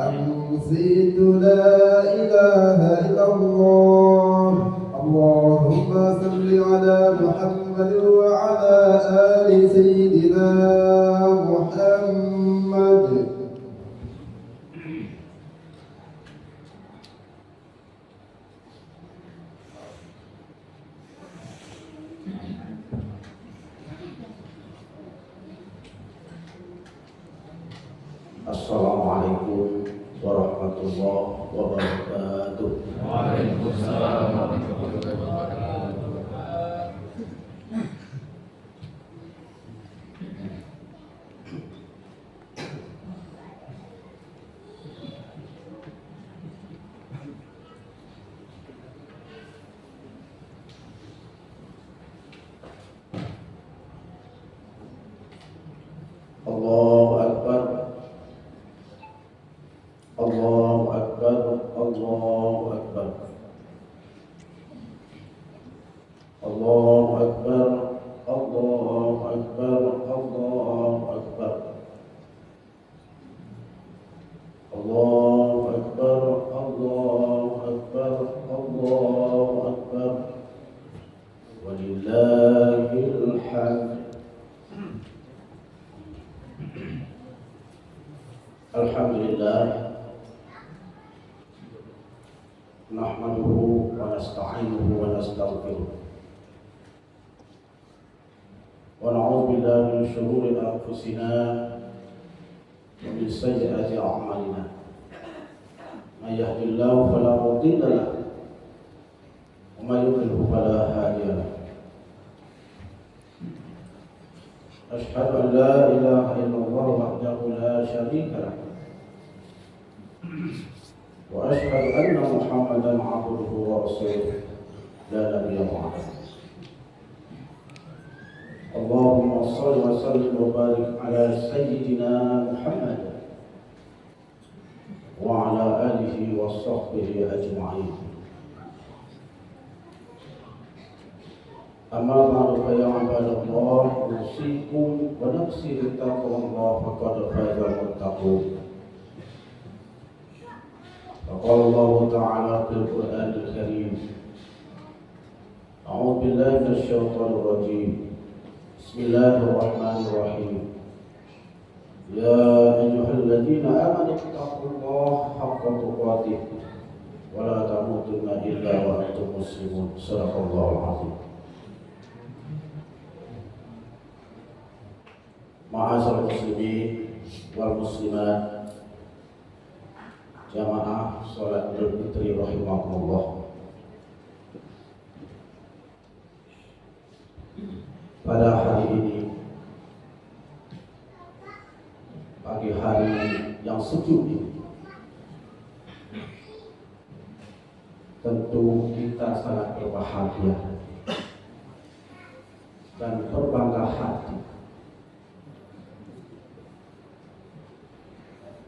أنسيت لا إله إلا الله warahmatullahi wabarakatuh. Waalaikumsalam warahmatullahi wabarakatuh. Allahu Akbar, Allahu Akbar, Allahu Akbar, Allahu Akbar, Allahu Akbar, Allahu Akbar, Allahu Akbar, Allahu Akbar, Allahu Akbar, walillahil hamd. Alhamdulillah, nahmaduhu wa nasta'inuhu wa nastaghfiruh wa na'udzu billahi min shururi anfusina wa min sayyiati a'malina. May yahdihillahu fala mudilla lahu wa may yudlil fala hadiya lahu. Asyhadu an la ilaha illallah wahdahu la syarika lahu wa asyhadu anna Muhammadan abduhu wa rasuluh la nabiyya ba'dahu. Allahumma shalli wa sallim wa barik ala sayyidina Muhammad wa ala alihi wa sahbihi ajma'in. Amma ba'du fa ya ibadallah, usikum wa nafsi bi taqwallah faqad faza al-muttaqun. Qala Allah Ta'ala fil Qur'anil Karim, A'udzu billahi minasy syaithanir rajim. Bismillahirrahmanirrahim. Ya ayyuhalladzina amanu taqullaha haqqa tuqatih wa la tamutunna illa wa antum muslimun. Shadaqallahul 'azim. Ma'asyiral muslimin wal muslimat, jamaah salat Idul Fitri rahimakumullah. Pada hari ini, pagi hari yang sejuk ini, tentu kita sangat berbahagia dan berbangga hati.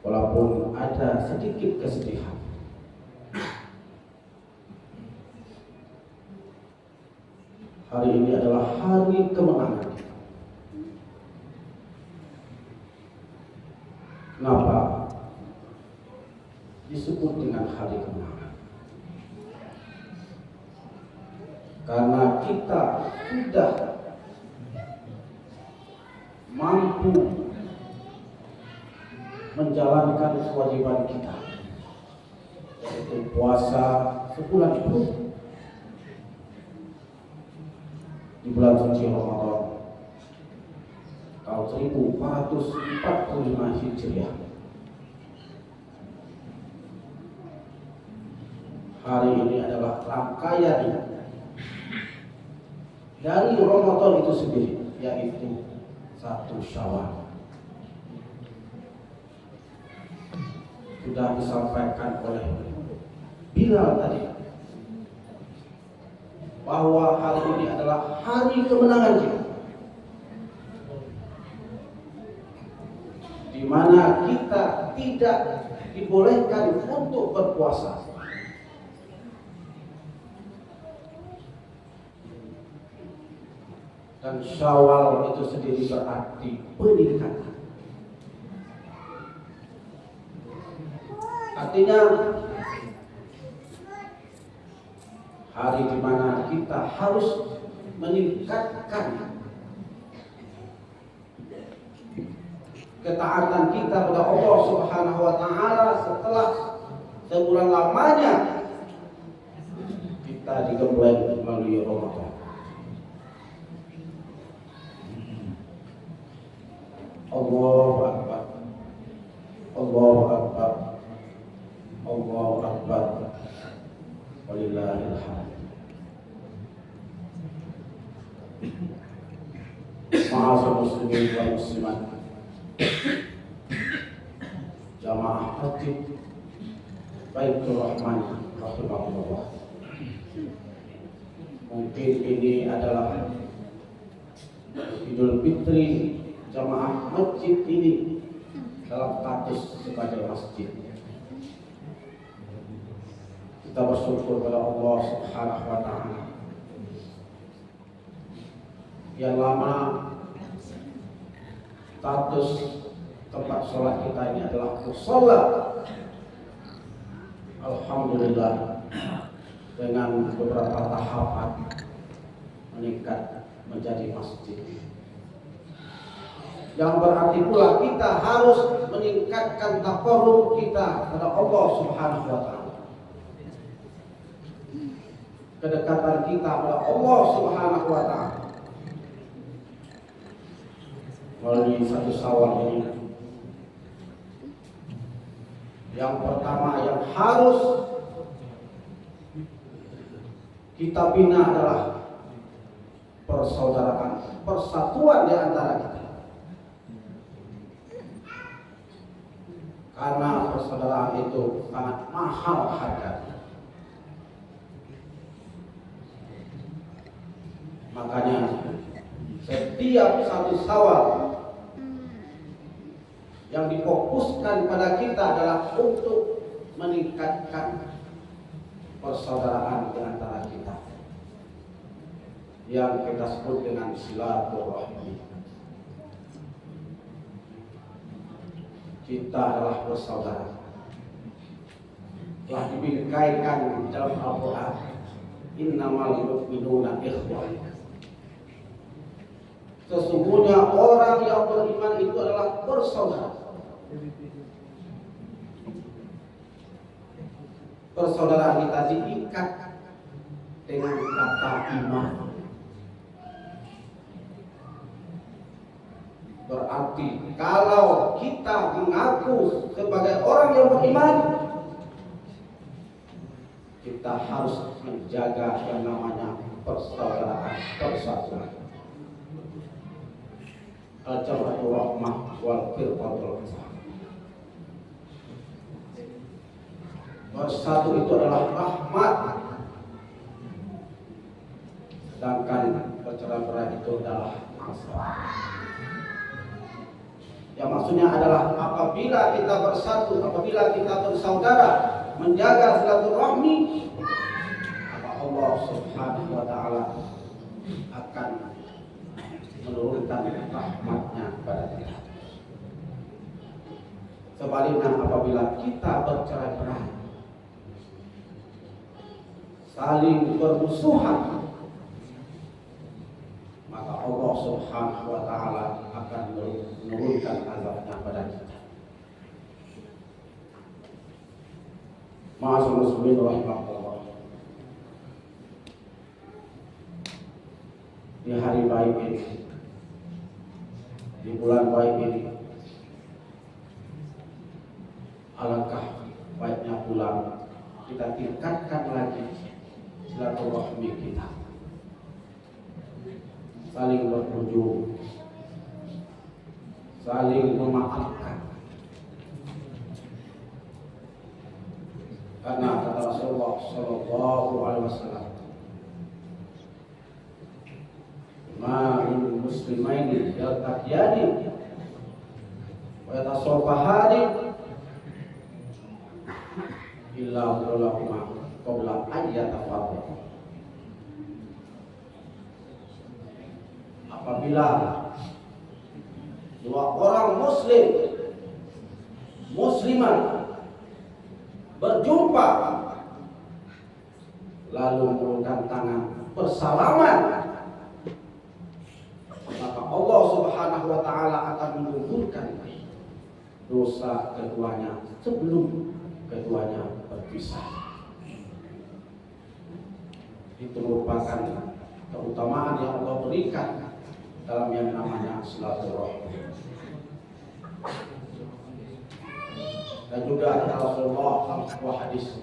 Walaupun ada sedikit kesedihan, hari ini adalah hari kemenangan. Kenapa disebut dengan hari kemenangan? Karena kita sudah mampu menjalankan kewajiban kita, yaitu puasa sebulan penuh di bulan suci Ramadan tahun 1445 Hijriah. Hari ini adalah rangkaian dari Ramadan itu sendiri, yaitu 1 Syawal. Sudah disampaikan oleh Bilal tadi bahwa hari ini adalah hari kemenangan kita, di mana kita tidak dibolehkan untuk berpuasa. Dan Syawal itu sendiri berarti peningkatan. Artinya hari di mana kita harus meningkatkan ketaatan kita pada Allah Subhanahu wa Ta'ala setelah sebulan lamanya kita digembleng melalui Ramadan. Allahu Akbar, Allahu Akbar, Walillahil hamd. Ma'asyiral muslimin wal muslimat, jamaah masjid Baitur Rahman rahimahullah. Mungkin ini adalah Idul Fitri jamaah masjid ini dalam status sebagai masjid. Kita bersyukur kepada Allah Subhanahu wa taala yang lama status tempat sholat kita ini adalah mushola. Alhamdulillah, dengan beberapa tahapan meningkat menjadi masjid. Yang berarti pula kita harus meningkatkan taqarrub kita kepada Allah Subhanahu wa taala. Kedekatan kita kepada Allah Subhanahu wa taala melalui satu Syawal ini. Yang pertama yang harus kita bina adalah persaudaraan, persatuan di antara kita. Karena persaudaraan itu sangat mahal harganya. Makanya setiap satu Syawal yang difokuskan pada kita adalah untuk meningkatkan persaudaraan di antara kita, yang kita sebut dengan silaturahmi. Kita adalah bersaudara. Telah dibingkaikan dalam Al-Quran, innamal mu'minuna ikhwah. Sesungguhnya orang yang beriman itu adalah bersaudara. Persaudaraan kita diikat dengan kata iman. Berarti kalau kita mengaku sebagai orang yang beriman, kita harus menjaga yang namanya persaudaraan, persatuan. Al-Jamatul Rahmah wal Firqatul Qasam. Bersatu itu adalah rahmat, sedangkan bercerai-berai itu adalah masalah. Yang maksudnya adalah apabila kita bersatu, apabila kita bersaudara, menjaga silaturahmi, maka Allah Subhanahu wa taala akan menurunkan rahmatnya kepada kita. Sebaliknya apabila kita bercerai-berai, saling bermusuhan, maka Allah Subhanahu wa taala akan menurunkan azabnya pada kita. Ma'asyiral muslimin rahimahullah. Di hari baik ini, di bulan baik ini, alangkah baiknya pula kita tingkatkan lagi silaturahmi kita, saling berkunjung, saling memaafkan. Karena kata Rasulullah Shallallahu Alaihi Wasallam, ma'in muslimaini yaltaqiyani wa yatasawfahani illa ulama qabla ayyatafarraqu. Apabila dua orang muslim, muslimah berjumpa lalu mengulurkan tangan bersalaman, maka Allah Subhanahu wa taala akan menggugurkan dosa keduanya sebelum keduanya berpisah. Itu merupakan keutamaan yang Allah berikan dalam yang namanya silaturahmi. Dan juga kata Rasulullah dalam sebuah hadis,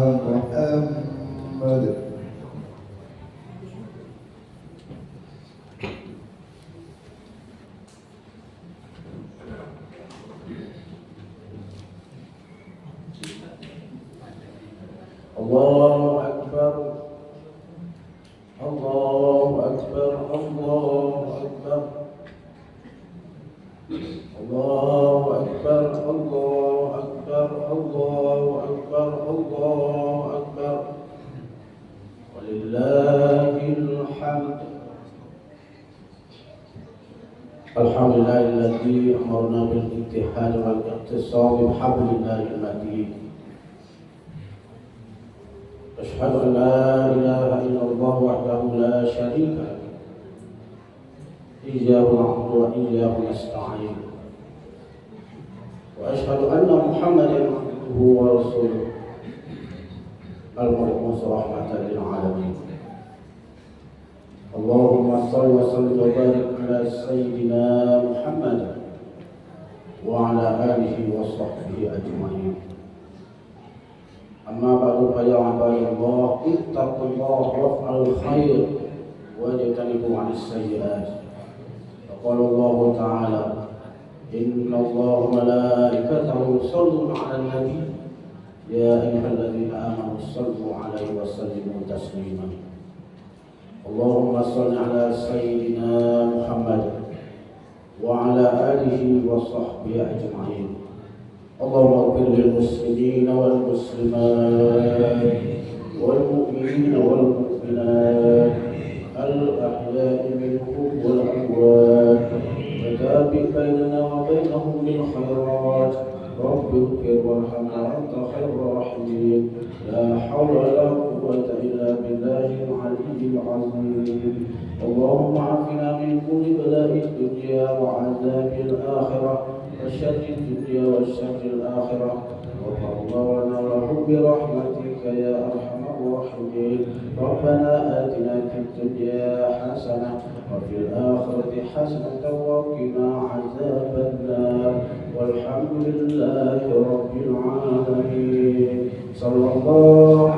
الحمد لله الذي أمرنا بالاتحاد والاعتصام بحبل الله المتين. أشهد أن لا إله إلا الله وحده لا شريك له إياه نعبد وإياه نستعين. وأشهد أن محمدا عبده ورسوله المبعوث رحمة للعالمين. اللهم صل وسلم وبارك على سيدنا محمد وعلى آله وصحبه أجمعين. أما بعد فيا عباد الله اتقوا الله وافعلوا الخير واجتنبوا عن السيئات. فقال الله تعالى: إن الله وملائكته يصلون على النبي يا أيها الذين آمنوا صلوا عليه وسلموا تسليما. اللهم صل على سيدنا محمد وعلى آله وصحبه أجمعين. اللهم اغفر للمسلمين والمسلمات والمؤمنين والمؤمنات الأحياء منهم والأموات وتابع بيننا وبينهم بالخيرات. رب اغفر وارحم وأنت خير الراحمين. لا حول ولا قوة إلا بالله العلي العظيم. اللهم عافنا من كل بلاء الدنيا وعذاب الآخرة وشر الدنيا وشر الآخرة. غفر الله لنا وله برحمتك يا أرحم الراحمين. ربنا آتنا في الدنيا حسنة وفي الآخرة حسنة وقنا عذاب النار. والحمد لله رب العالمين. صلى الله